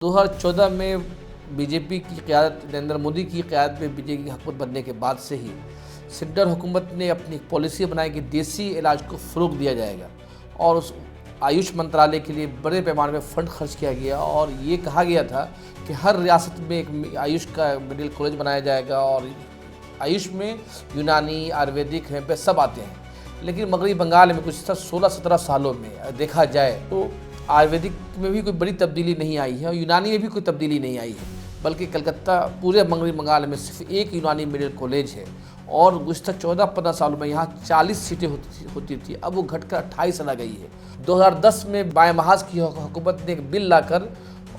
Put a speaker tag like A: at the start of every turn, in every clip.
A: 2014 में बीजेपी की क़यादत, नरेंद्र मोदी की क़यादत में बीजेपी की हुकूमत बनने के बाद से ही सेंट्रल हुकूमत ने अपनी पॉलिसी बनाई कि देसी इलाज को फ़रोग़ दिया जाएगा और उस आयुष मंत्रालय के लिए बड़े पैमाने में फ़ंड खर्च किया गया और ये कहा गया था कि हर रियासत में एक आयुष का मेडिकल कॉलेज बनाया जाएगा और आयुष में यूनानी, आयुर्वेदिक, होम्योपैथ सब आते हैं। लेकिन मगरबी बंगाल में कुछ 16-17 सालों में देखा जाए तो आयुर्वेदिक में भी कोई बड़ी तब्दीली नहीं आई है और यूनानी में भी कोई तब्दीली नहीं आई है, बल्कि कलकत्ता पूरे मगरबी बंगाल में सिर्फ एक यूनानी मेडिकल कॉलेज है और गुज़श्ता 14-15 सालों में यहाँ 40 सीटें होती थी, अब वो घटकर 28 रह गई है। 2010 में बाएं महाज की हुकूमत ने एक बिल लाकर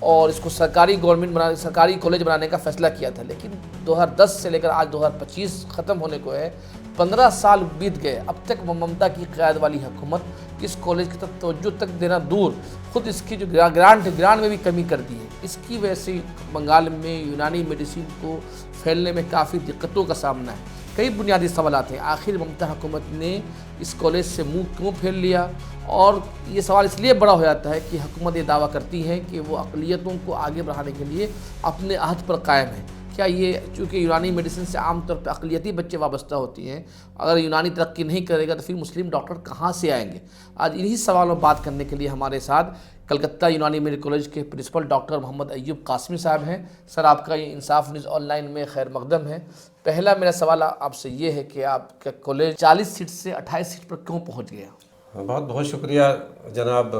A: और इसको सरकारी कॉलेज बनाने का फैसला किया था, लेकिन 2010 से लेकर आज 2025 ख़त्म होने को है, 15 साल बीत गए, अब तक ममता की क़यादत वाली हुकूमत इस कॉलेज की तरफ तवज्जो तक देना दूर, खुद इसकी जो ग्रांट में भी कमी कर दी है। इसकी वजह से बंगाल में यूनानी मेडिसिन को फैलने में काफ़ी दिक्कतों का सामना है। कई बुनियादी सवाल आते हैं, आखिर ममता हुकूमत ने इस कॉलेज से मुंह क्यों फेर लिया? और ये सवाल इसलिए बड़ा हो जाता है कि हुकूमत ये दावा करती है कि वो अक़लियतों को आगे बढ़ाने के लिए अपने अहद पर कायम है। क्या ये, चूँकि यूनानी मेडिसिन से आमतौर पर अक़लियती बच्चे वाबस्ता होती हैं, अगर यूनानी तरक्की नहीं करेगा तो फिर मुस्लिम डॉक्टर कहाँ से आएंगे? आज इन्हीं सवालों पर बात करने के लिए हमारे साथ कलकत्ता यूनानी मेडिकल कॉलेज के प्रिंसिपल डॉक्टर मोहम्मद अय्यूब कासमी साहब हैं। सर, आपका ये इंसाफ न्यूज़ ऑनलाइन में खैर मकदम है। पहला मेरा सवाल आपसे ये है कि आपका कॉलेज 40 सीट से 28 सीट पर क्यों पहुँच गया?
B: बहुत बहुत शुक्रिया जनाब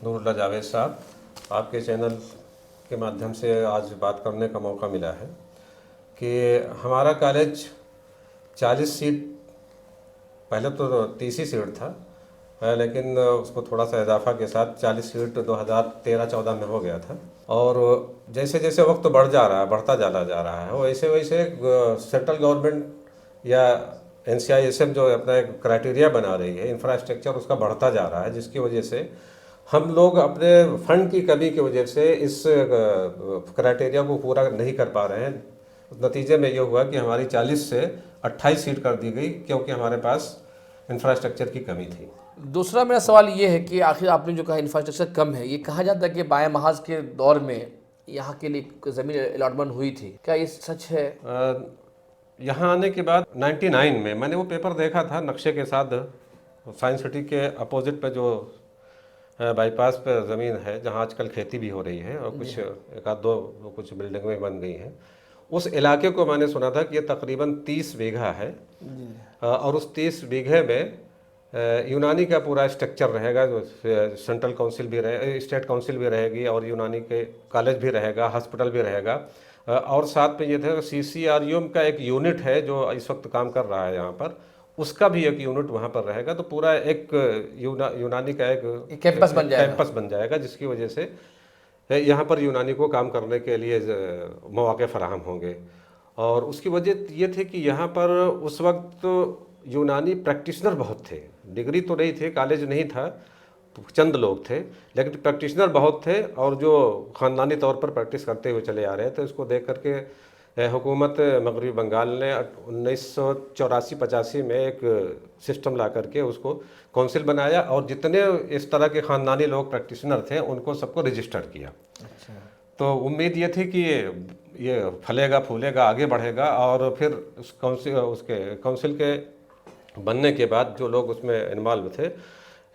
B: नूरुल्लाह जावेद साहब, आपके चैनल के माध्यम से आज बात करने का मौका मिला है कि हमारा कॉलेज 40 सीट, पहले तो 30 ही सीट था, लेकिन उसको थोड़ा सा इजाफा के साथ 40 सीट 2013-14 में हो गया था। और जैसे जैसे वक्त बढ़ता जा रहा है वैसे वैसे सेंट्रल गवर्नमेंट या NCISM जो अपना एक क्राइटेरिया बना रही है, इंफ्रास्ट्रक्चर उसका बढ़ता जा रहा है, जिसकी वजह से हम लोग अपने फंड की कमी की वजह से इस क्राइटेरिया को पूरा नहीं कर पा रहे हैं। नतीजे में ये हुआ कि हमारी 40 से 28 सीट कर दी गई क्योंकि हमारे पास इंफ्रास्ट्रक्चर की कमी थी।
A: दूसरा मेरा सवाल ये है कि आखिर आपने जो कहा इंफ्रास्ट्रक्चर कम है, ये कहा जाता है कि बाएं महाज के दौर में यहाँ के लिए ज़मीन अलॉटमेंट हुई थी, क्या ये सच है?
B: यहाँ आने के बाद 99 में मैंने वो पेपर देखा था नक्शे के साथ, साइंस सिटी के अपोजिट पे जो बाईपास पे ज़मीन है जहाँ आजकल खेती भी हो रही है और कुछ एक आध दो कुछ बिल्डिंगें बन गई हैं, उस इलाके को मैंने सुना था कि ये तकरीबन 30 बीघा है और उस 30 बीघे में यूनानी का पूरा स्ट्रक्चर रहेगा, जो सेंट्रल काउंसिल भी रहे, स्टेट काउंसिल भी रहेगी और यूनानी के कॉलेज भी रहेगा, हॉस्पिटल भी रहेगा और साथ में ये था CCRUM का एक यूनिट है जो इस वक्त काम कर रहा है यहाँ पर, उसका भी एक यूनिट वहाँ पर रहेगा। तो पूरा एक यूनानी का एक कैंपस बन जाएगा जिसकी वजह से यहाँ पर यूनानी को काम करने के लिए मौके फराहम होंगे। और उसकी वजह ये थी कि यहाँ पर उस वक्त यूनानी प्रैक्टिशनर बहुत थे, डिग्री तो नहीं थे, कॉलेज नहीं था, चंद लोग थे, लेकिन प्रैक्टिशनर बहुत थे और जो ख़ानदानी तौर पर प्रैक्टिस करते हुए चले आ रहे थे। इसको देख करके हुकूमत मगरबी बंगाल ने 1984-85 में एक सिस्टम ला करके उसको काउंसिल बनाया और जितने इस तरह के ख़ानदानी लोग प्रैक्टिशनर थे उनको सबको रजिस्टर्ड किया। अच्छा। तो उम्मीद ये थी कि ये फलेगा फूलेगा, आगे बढ़ेगा और फिर उस काउंसिल के बनने के बाद जो लोग उसमें इन्वॉल्व थे,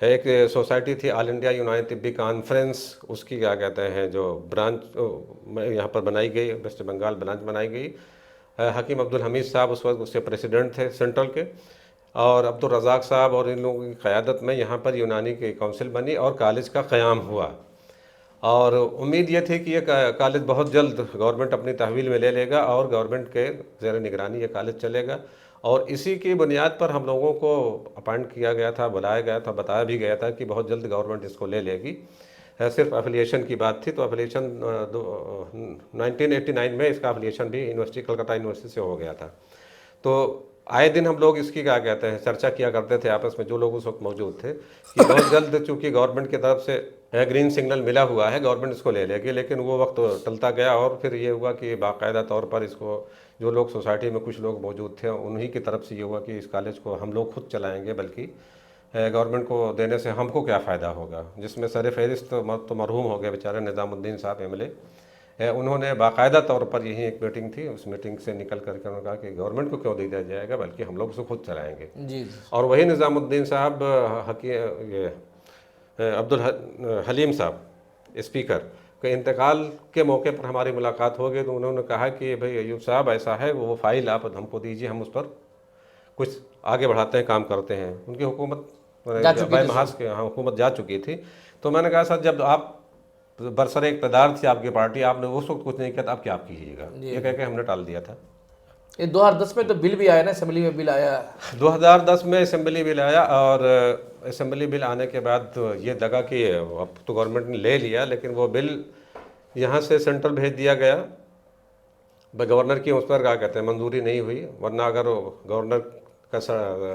B: एक सोसाइटी थी ऑल इंडिया यूनानी तिब्बी कॉन्फ्रेंस, उसकी क्या कहते हैं जो ब्रांच यहाँ पर बनाई गई, वेस्ट बंगाल ब्रांच बनाई गई। हकीम अब्दुल हमीद साहब उस वक्त उससे प्रेसिडेंट थे सेंट्रल के, और अब्दुल रज़ाक साहब और इन लोगों की क़यादत में यहाँ पर यूनानी की काउंसिल बनी और कॉलेज का क़याम हुआ। और उम्मीद ये थी कि ये कॉलेज बहुत जल्द गवर्नमेंट अपनी तहवील में ले लेगा और गवर्नमेंट के ज़ेर निगरानी ये कॉलेज चलेगा। और इसी की बुनियाद पर हम लोगों को अपॉइंट किया गया था, बुलाया गया था, बताया भी गया था कि बहुत जल्द गवर्नमेंट इसको ले लेगी। सिर्फ एफिलिएशन की बात थी, तो एफिलिएशन 1989 में इसका एफिलिएशन भी कलकत्ता यूनिवर्सिटी से हो गया था। तो आए दिन हम लोग इसकी क्या कहते हैं चर्चा किया करते थे आपस में, जो लोग उस वक्त मौजूद थे, कि बहुत जल्द चूँकि गवर्नमेंट की तरफ से ग्रीन सिग्नल मिला हुआ है, गवर्नमेंट इसको ले लेगी। लेकिन वो वक्त टलता गया और फिर ये हुआ कि बाकायदा तौर पर इसको जो लोग सोसाइटी में कुछ लोग मौजूद थे उन्हीं की तरफ से ये हुआ कि इस कॉलेज को हम लोग खुद चलाएँगे, बल्कि गवर्नमेंट को देने से हमको क्या फ़ायदा होगा, जिसमें सर फहरिस्त तो मरहूम हो गए बेचारे निज़ामुद्दीन साहब MLA, उन्होंने बाकायदा तौर पर यही एक मीटिंग थी, उस मीटिंग से निकल करके उन्होंने कहा कि गवर्नमेंट को क्यों दिया जाएगा, बल्कि हम लोग उसे खुद चलाएंगे।
A: जी
B: और वही निज़ामुद्दीन साहब ये अब्दुल हलीम साहब स्पीकर के इंतकाल के मौके पर हमारी मुलाकात हो गई, तो उन्होंने कहा कि भाई अयूब साहब ऐसा है, वो फाइल आप हमको दीजिए, हम उस पर कुछ आगे बढ़ाते हैं, काम करते हैं। उनकी हुकूमत
A: जा चुकी थी
B: महज के हाँ हुकूमत जा चुकी थी। तो मैंने कहा सर, जब आप बरसर इक़्तिदार थी आपकी पार्टी, आपने उस वक्त कुछ नहीं किया, तो आप क्या कीजिएगा, ये कह के हमने टाल दिया था।
A: ये 2010 में तो बिल भी आया ना, असेंबली में बिल आया।
B: 2010 में असेंबली बिल आया, और असेंबली बिल आने के बाद तो ये लगा कि अब तो गवर्नमेंट ने ले लिया, लेकिन वो बिल यहाँ से सेंट्रल भेज दिया गया। गवर्नर की उस पर क्या कहते हैं मंजूरी नहीं हुई, वरना अगर गवर्नर का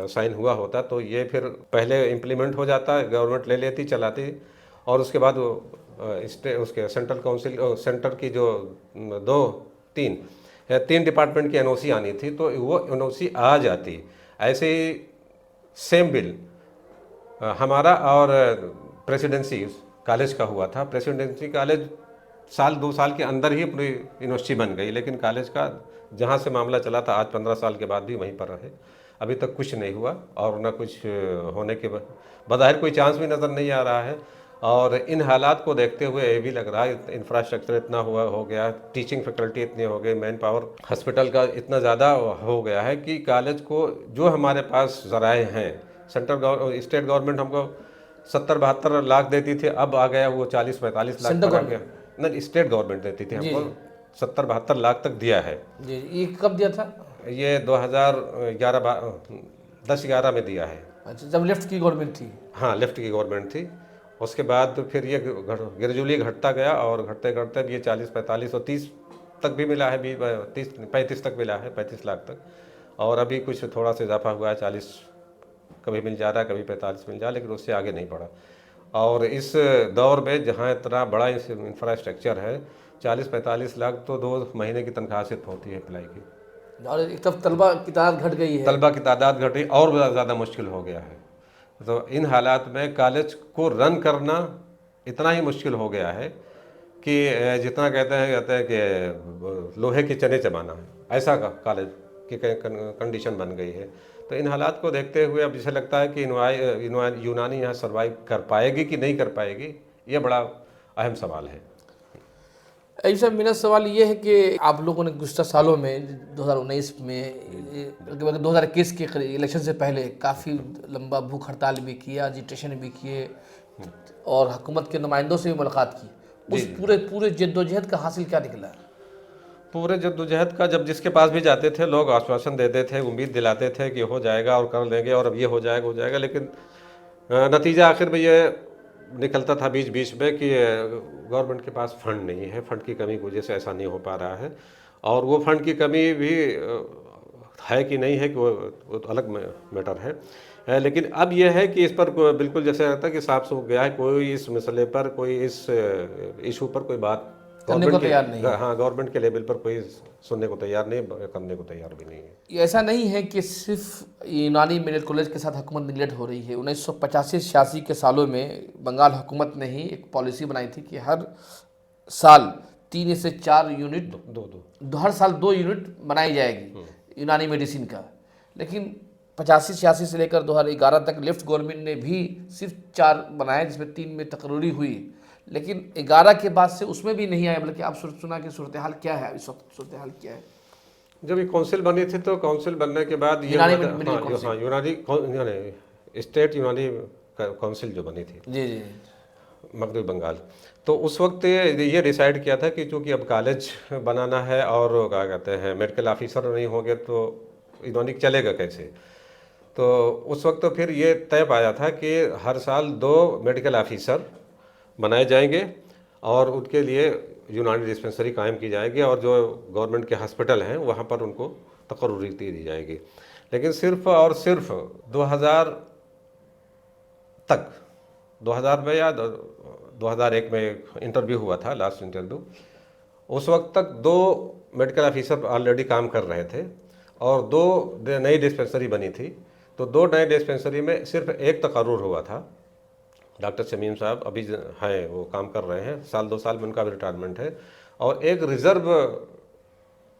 B: साइन हुआ होता तो ये फिर पहले इम्प्लीमेंट हो जाता, गवर्नमेंट ले लेती, चलाती, और उसके बाद उसके सेंट्रल काउंसिल सेंटर की जो तीन डिपार्टमेंट की एनओसी आनी थी, तो वो एनओसी आ जाती। ऐसे ही सेम बिल हमारा और प्रेसिडेंसी कॉलेज का हुआ था। प्रेसिडेंसी कॉलेज साल 2 साल के अंदर ही पूरी यूनिवर्सिटी बन गई, लेकिन कॉलेज का जहाँ से मामला चला था आज 15 साल के बाद भी वहीं पर रहे, अभी तक कुछ नहीं हुआ, और न कुछ होने के बज़ाहिर कोई चांस भी नज़र नहीं आ रहा है। और इन हालात को देखते हुए ये भी लग रहा है इंफ्रास्ट्रक्चर इतना हो गया, टीचिंग फैकल्टी इतनी हो गई, मैन पावर हॉस्पिटल का इतना ज़्यादा हो गया है कि कॉलेज को जो हमारे पास ज़राए हैं, स्टेट गवर्नमेंट हमको 70-72 लाख देती थी, अब आ गया वो 40-45 लाख पर आ गया। नहीं, स्टेट गवर्नमेंट देती थी हमको 70-72 लाख तक दिया है।
A: जी, ये कब दिया था?
B: ये 2010-11 में दिया है।
A: अच्छा, जब लेफ्ट की गवर्नमेंट थी।
B: हाँ, लेफ्ट की गवर्नमेंट थी। उसके बाद फिर ये ग्रेजुअली घटता गया, और घटते घटते भी ये 40-45 और 30 तक भी मिला है, 35 तक मिला है, 35 लाख तक। और अभी कुछ थोड़ा सा इजाफा हुआ है, 40 कभी मिल जा रहा है, कभी 45 मिल जा रहा है, लेकिन उससे आगे नहीं बढ़ा। और इस दौर में जहाँ इतना बड़ा इंफ्रास्ट्रक्चर है, 40-45 लाख तो 2 महीने की तनख्वाह से होती है अप्लाई की।
A: और एक तरफ तलबा की तादाद घट गई है,
B: तलबा की तादाद घटी और ज़्यादा मुश्किल हो गया है। तो इन हालात में कॉलेज को रन करना इतना ही मुश्किल हो गया है कि जितना कहते हैं कि लोहे के चने चबाना है, ऐसा का कॉलेज की कंडीशन बन गई है। तो इन हालात को देखते हुए अब जैसे लगता है कि यूनानी यहाँ सर्वाइव कर पाएगी कि नहीं कर पाएगी, ये बड़ा अहम सवाल है।
A: ऐसा मेरा सवाल ये है कि आप लोगों ने गुज़श्ता सालों में 2019 में 2021 के इलेक्शन से पहले काफ़ी लंबा भूख हड़ताल भी किया, एजिटेशन भी किए, और हुकूमत के नुमाइंदों से भी मुलाकात की। उस पूरे जद्दोजहद का हासिल क्या निकला?
B: पूरे जद्दोजहद का जब जिसके पास भी जाते थे लोग आश्वासन देते थे, उम्मीद दिलाते थे कि हो जाएगा और कर लेंगे, और अब ये हो जाएगा, लेकिन नतीजा आखिर में ये निकलता था बीच बीच में कि गवर्नमेंट के पास फंड नहीं है, फंड की कमी की वजह से ऐसा नहीं हो पा रहा है। और वो फंड की कमी भी है कि नहीं है कि वो तो अलग मैटर है। लेकिन अब यह है कि इस पर बिल्कुल जैसे रहता है कि साफ हो गया है, कोई इस मसले पर, कोई इस इशू पर कोई बात
A: करने को तैयार नहीं है।
B: हाँ, गवर्नमेंट के लेवल पर कोई सुनने को तैयार नहीं, करने को तैयार भी नहीं है।
A: ऐसा नहीं है कि सिर्फ यूनानी मेडिकल कॉलेज के साथ हुकूमत निगलेक्ट हो रही है। 1985-86 के सालों में बंगाल हुकूमत ने ही एक पॉलिसी बनाई थी कि हर साल 3 से 4 यूनिट हर साल 2 यूनिट बनाई जाएगी यूनानी मेडिसिन का। लेकिन 85-86 से लेकर 2011 तक लेफ्ट गवर्नमेंट ने भी सिर्फ 4 बनाए, जिसमें 3 में तकरूरी हुई, लेकिन 11 के बाद से उसमें भी नहीं आया। बल्कि आप सुना कि सूरत हाल क्या है इस वक्त? सूरत हाल क्या है?
B: जब ये काउंसिल बनी थी तो काउंसिल बनने के बाद ये यूनानी स्टेट यूनानी काउंसिल जो बनी थी
A: जी
B: मगरबी बंगाल, तो उस वक्त ये डिसाइड किया था कि चूँकि अब कॉलेज बनाना है और क्या कहते हैं मेडिकल ऑफिसर नहीं होंगे तो यूनानिक चलेगा कैसे। तो उस वक्त तो फिर ये तय पाया था कि हर साल 2 मेडिकल ऑफिसर बनाए जाएंगे और उनके लिए यूनानी डिस्पेंसरी कायम की जाएगी, और जो गवर्नमेंट के हॉस्पिटल हैं वहाँ पर उनको तकर्रुरी दी जाएगी। लेकिन सिर्फ और सिर्फ 2000 तक, 2000 में या 2001 में एक इंटरव्यू हुआ था, लास्ट इंटरव्यू, उस वक्त तक 2 मेडिकल ऑफिसर ऑलरेडी काम कर रहे थे और 2 नई डिस्पेंसरी बनी थी। तो 2 नए डिस्पेंसरी में सिर्फ एक तकर्रुर हुआ था। डॉक्टर शमीम साहब अभी हैं, वो काम कर रहे हैं, 2 साल में उनका भी रिटायरमेंट है, और एक रिजर्व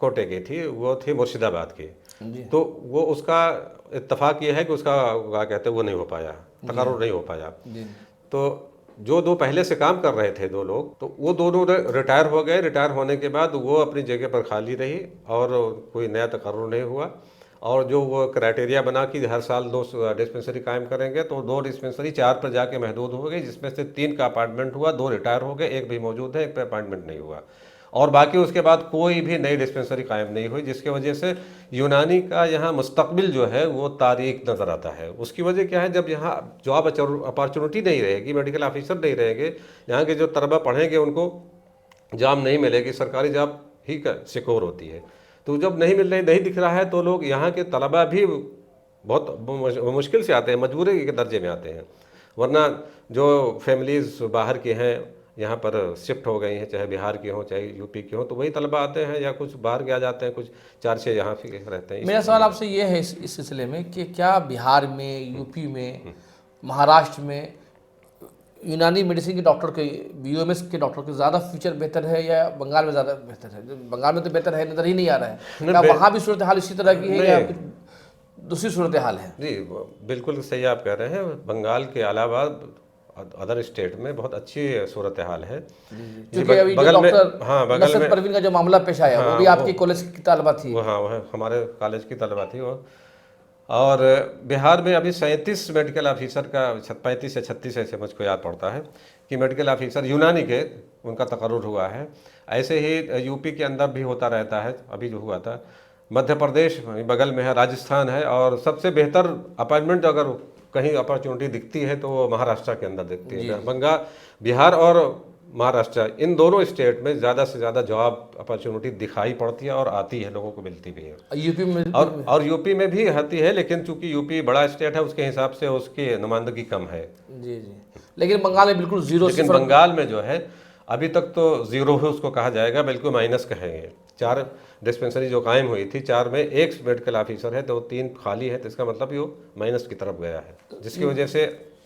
B: कोटे की थी, वो थी मुर्शिदाबाद की।
A: जी
B: तो वो उसका इत्तेफाक ये है कि उसका क्या कहते हैं वो नहीं हो पाया, तकर्रुर नहीं हो पाया।
A: जी
B: तो जो दो पहले से काम कर रहे थे दो लोग, तो वो दोनों रिटायर हो गए। रिटायर होने के बाद वो अपनी जगह पर खाली रही और कोई नया तकर्रुर नहीं हुआ। और जो वो क्राइटेरिया बना कि हर साल 2 डिस्पेंसरी कायम करेंगे, तो 2 डिस्पेंसरी 4 पर जाके महदूद हो गई, जिसमें से 3 का अपॉइंटमेंट हुआ, 2 रिटायर हो गए, एक भी मौजूद है, एक पे अपॉइंटमेंट नहीं हुआ। और बाकी उसके बाद कोई भी नई डिस्पेंसरी कायम नहीं हुई, जिसकी वजह से यूनानी का यहाँ मुस्तकबिल जो है वो तारीक नज़र आता है। उसकी वजह क्या है, जब यहाँ जॉब अपॉर्चुनिटी नहीं रहेगी, मेडिकल ऑफिसर नहीं रहेंगे, यहाँ के जो तलबा पढ़ेंगे उनको जॉब नहीं मिलेगी, सरकारी जॉब ही का सिक्योर होती है। तो जब नहीं मिल रही, नहीं दिख रहा है, तो लोग यहाँ के तलबा भी बहुत मुश्किल से आते हैं, मजबूरी के दर्जे में आते हैं। वरना जो फैमिलीज़ बाहर की हैं यहाँ पर शिफ्ट हो गई हैं, चाहे बिहार की हों चाहे यूपी की हों, तो वही तलबा आते हैं या कुछ बाहर के आ जाते हैं, कुछ 4-6 यहाँ फिर रहते हैं।
A: मेरा सवाल आपसे ये है इस सिलसिले में कि क्या बिहार में, यूपी में, महाराष्ट्र में यूनानी मेडिसिन के डॉक्टर के, बीओएमएस के डॉक्टर के ज़्यादा फ्यूचर बेहतर है या बंगाल में ज़्यादा बेहतर है? बंगाल में तो बेहतर है, नज़र ही नहीं आ रहा है। क्या वहाँ भी सूरत हाल इसी तरह की है या कुछ दूसरी सूरत हाल है?
B: जी बिल्कुल सही आप कह रहे हैं। बंगाल के अलावा अदर स्टेट में बहुत अच्छी सूरत हाल है।
A: क्योंकि अभी जो
B: बगल में,
A: डॉक्टर
B: हाँ बगल
A: नसरत
B: में,
A: परवीन का जो मामला पेश आया वो भी आपकी कॉलेज की तलबा थी।
B: वो हमारे कॉलेज की तलबा थी वो। और बिहार में अभी 37 मेडिकल ऑफिसर का 35 या 36 ऐसे मुझको याद पड़ता है कि मेडिकल ऑफिसर यूनानी के उनका तकर्रुर हुआ है। ऐसे ही यूपी के अंदर भी होता रहता है। अभी जो हुआ था मध्य प्रदेश बगल में है, राजस्थान है, और सबसे बेहतर अपॉइंटमेंट अगर कहीं अपॉर्चुनिटी दिखती है तो वो महाराष्ट्र के अंदर दिखती है। बंगाल, बिहार और महाराष्ट्र, इन दोनों स्टेट में ज़्यादा से ज़्यादा जॉब अपॉर्चुनिटी दिखाई पड़ती है और आती है, लोगों को मिलती भी है।
A: यूपी में
B: और यूपी में भी आती है, लेकिन चूंकि यूपी बड़ा स्टेट है उसके हिसाब से उसकी नुमाइंदगी कम है।
A: जी जी, लेकिन बंगाल में बिल्कुल जीरो।
B: लेकिन बंगाल में जो है अभी तक तो जीरो है उसको कहा जाएगा, बिल्कुल माइनस कहेंगे। 4 डिस्पेंसरी जो कायम हुई थी, 4 में 1 मेडिकल ऑफिसर है तो 3 खाली है, तो इसका मतलब ये माइनस की तरफ गया है,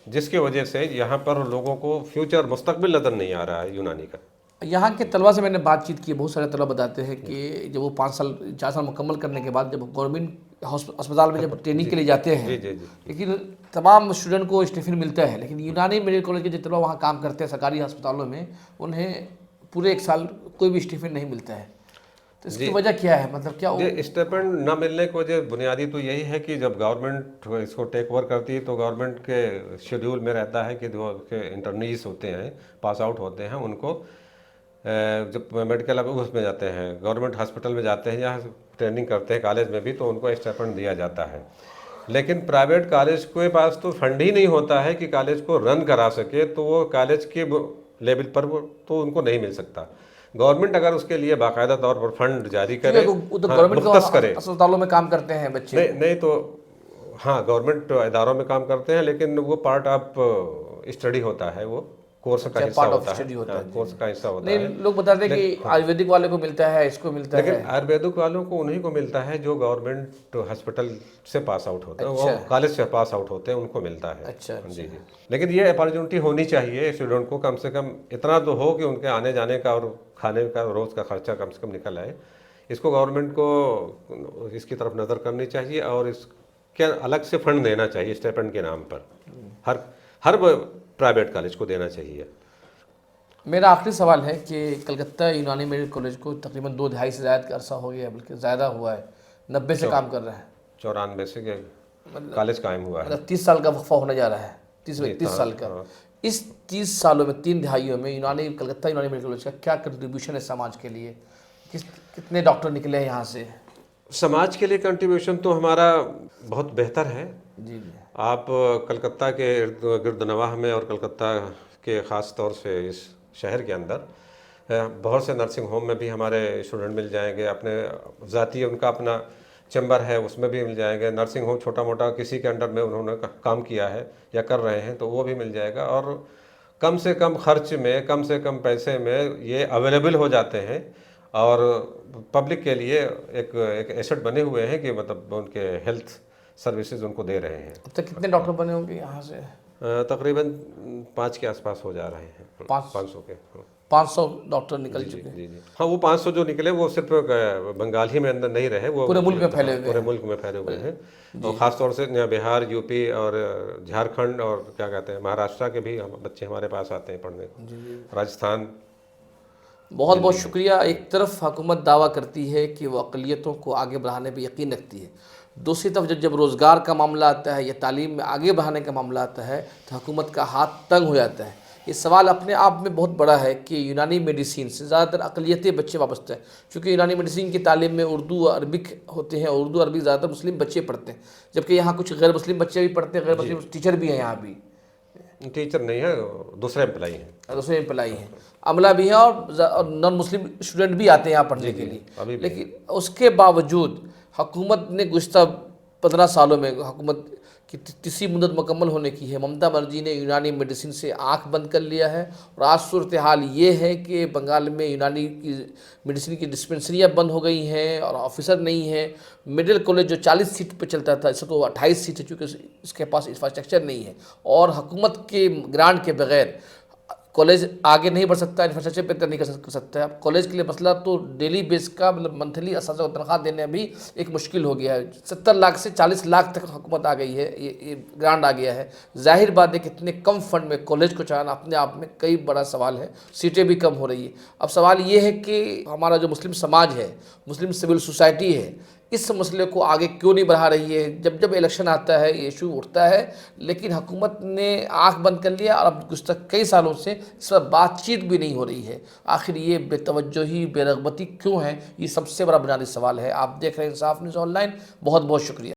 B: जिसकी वजह से यहाँ पर लोगों को फ्यूचर मुस्तकबिल नज़र नहीं आ रहा है यूनानी का।
A: यहाँ के तलबा से मैंने बातचीत की, बहुत सारे तलबा बताते हैं कि जब वो 4 साल मुकम्मल करने के बाद जब गवर्नमेंट अस्पताल में जब ट्रेनिंग के लिए जाते हैं, लेकिन तमाम स्टूडेंट को स्टिफिन मिलता है, लेकिन यूनानी मेडिकल कॉलेज के जो तलबा वहाँ काम करते हैं सरकारी अस्पतालों में, उन्हें पूरे 1 साल कोई भी स्टिफिन नहीं मिलता है। तो इसकी वजह क्या है? मतलब क्या
B: ये स्टिपेंड न मिलने की वजह बुनियादी तो यही है कि जब गवर्नमेंट इसको टेक ओवर करती है तो गवर्नमेंट के शेड्यूल में रहता है कि जो के इंटर्नीज होते हैं, पास आउट होते हैं, उनको जब मेडिकल उसमें जाते हैं, गवर्नमेंट हॉस्पिटल में जाते हैं या ट्रेनिंग करते हैं कॉलेज में भी, तो उनको स्टिपेंड दिया जाता है। लेकिन प्राइवेट कॉलेज के पास तो फंड ही नहीं होता है कि कॉलेज को रन करा सके, तो वो कॉलेज के लेवल पर तो उनको नहीं मिल सकता। गवर्नमेंट अगर उसके लिए बाकायदा तौर पर फंड जारी करे,
A: गवर्नमेंट करे, अस्पतालों में काम करते हैं बच्चे,
B: नहीं तो हाँ गवर्नमेंट इदारों में काम करते हैं, लेकिन वो पार्ट ऑफ स्टडी होता है, वो कोर्स का हिस्सा होता है, कोर्स का हिस्सा होता है।
A: लोग बताते हैं कि आयुर्वेदिक वाले को मिलता है, इसको मिलता है,
B: लेकिन आयुर्वेदिक वालों को उन्हीं को मिलता है जो गवर्नमेंट हॉस्पिटल से पास आउट होते हैं, वो कॉलेज से पास आउट होते हैं, उनको मिलता है।
A: अच्छा,
B: जी जी। लेकिन ये अपॉर्चुनिटी होनी चाहिए स्टूडेंट को, कम से कम इतना तो हो कि उनके आने जाने का और खाने का रोज़ का खर्चा कम से कम निकल आए। इसको गवर्नमेंट को इसकी तरफ नज़र करनी चाहिए और इसके अलग से फंड देना चाहिए स्टाइपेंड के नाम पर, हर प्राइवेट कॉलेज को देना चाहिए।
A: मेरा आखिरी सवाल है कि कलकत्ता यूनानी मेडिकल कॉलेज को तकरीबन 2 दहाई से ज़्यादा का अरसा हो गया है, बल्कि ज़्यादा हुआ है, 90 से काम कर रहा है,
B: 94 से कॉलेज कायम हुआ है,
A: मतलब 30 साल का वक्फा होने जा रहा है, 30 साल का। इस 30 सालों में 3 दहाइयों में कलकत्ता यूनानी मेडिकल कॉलेज का क्या कंट्रीब्यूशन है समाज के लिए? कितने डॉक्टर निकले हैं यहाँ से?
B: समाज के लिए कंट्रीब्यूशन तो हमारा बहुत बेहतर है।
A: जी जी,
B: आप कलकत्ता के गिरद नवाह में और कलकत्ता के ख़ास तौर से इस शहर के अंदर बहुत से नर्सिंग होम में भी हमारे स्टूडेंट मिल जाएंगे, अपने ज़ाती उनका अपना चैम्बर है उसमें भी मिल जाएंगे। नर्सिंग होम छोटा मोटा किसी के अंडर में उन्होंने काम किया है या कर रहे हैं तो वो भी मिल जाएगा, और कम से कम खर्च में, कम से कम पैसे में ये अवेलेबल हो जाते हैं और पब्लिक के लिए एक एसेट बने हुए हैं कि मतलब उनके हेल्थ सर्विसेज उनको दे रहे हैं।
A: अब तक कितने डॉक्टर बने होंगे यहाँ से?
B: तकरीबन 5 के आसपास हो जा रहे हैं, 500 के।
A: 500 डॉक्टर निकल चुके हैं।
B: जी जी। हाँ, वो 500 जो निकले वो सिर्फ बंगाल ही में अंदर नहीं रहे, वो
A: पूरे मुल्क में फैले हुए
B: पूरे
A: हैं।
B: मुल्क में फैले हुए हैं। और ख़ासतौर से बिहार, यूपी और झारखंड और क्या कहते हैं महाराष्ट्र के भी बच्चे हमारे पास आते हैं पढ़ने को, राजस्थान।
A: बहुत बहुत शुक्रिया। एक तरफ हुकूमत दावा करती है कि वो अक़लियतों को आगे बढ़ाने पे यकीन रखती है, दूसरी तरफ जब रोज़गार का मामला आता है या तालीम में आगे बढ़ाने का मामला आता है तो हुकूमत का हाथ तंग हो जाता है। ये सवाल अपने आप में बहुत बड़ा है कि यूनानी मेडिसिन से ज़्यादातर अक़लियती बच्चे वाबस्ता हैं, क्योंकि यूनानी मेडिसिन की तालीम में उर्दू अरबिक होते हैं और उर्दू अरबी ज़्यादातर मुस्लिम बच्चे पढ़ते हैं, जबकि यहाँ कुछ गैर मुस्लिम बच्चे भी पढ़ते हैं, गैर मुस्लिम टीचर भी हैं, यहाँ भी
B: टीचर नहीं है, दूसरे एम्प्लाई हैं,
A: दूसरे एम्प्लाई हैं, अमला भी है और नॉन मुस्लिम स्टूडेंट भी आते हैं यहाँ पढ़ने के लिए। लेकिन उसके बावजूद हुकूमत ने गुज़श्ता 15 सालों में हुकूमत की तीसरी मुद्दत मुकम्मल होने की है, ममता बनर्जी ने यूनानी मेडिसिन से आंख बंद कर लिया है। और आज सूरत हाल ये है कि बंगाल में यूनानी की मेडिसिन की डिस्पेंसरियाँ बंद हो गई हैं और ऑफिसर नहीं है। मेडिकल कॉलेज जो 40 सीट पर चलता था, इससे तो 28 सीट है, चूँकि इसके पास इंफ्रास्ट्रक्चर नहीं है और हुकूमत के ग्रांट के बगैर कॉलेज आगे नहीं बढ़ सकता, इंफ्रास्ट्रक्चर पर नहीं कर सकता है। अब कॉलेज के लिए मसला तो डेली बेस का मतलब मंथली असातिज़ा को तनख्वाह देने भी एक मुश्किल हो गया है। 70 लाख से 40 लाख तक हुकूमत आ गई है, ये ग्रांट आ गया है। जाहिर बात है कि इतने कम फंड में कॉलेज को चलाना अपने आप में कई बड़ा सवाल है, सीटें भी कम हो रही है। अब सवाल ये है कि हमारा जो मुस्लिम समाज है, मुस्लिम सिविल सोसाइटी है, इस मसले को आगे क्यों नहीं बढ़ा रही है। जब जब इलेक्शन आता है ये इशू उठता है, लेकिन हुकूमत ने आंख बंद कर लिया और अब गुज़श्ता कई सालों से इस पर बातचीत भी नहीं हो रही है। आखिर ये बेतवज्जोही, बेरग़बती क्यों है, ये सबसे बड़ा बुनियादी सवाल है। आप देख रहे हैं इंसाफ न्यूज़ ऑनलाइन। बहुत बहुत शुक्रिया।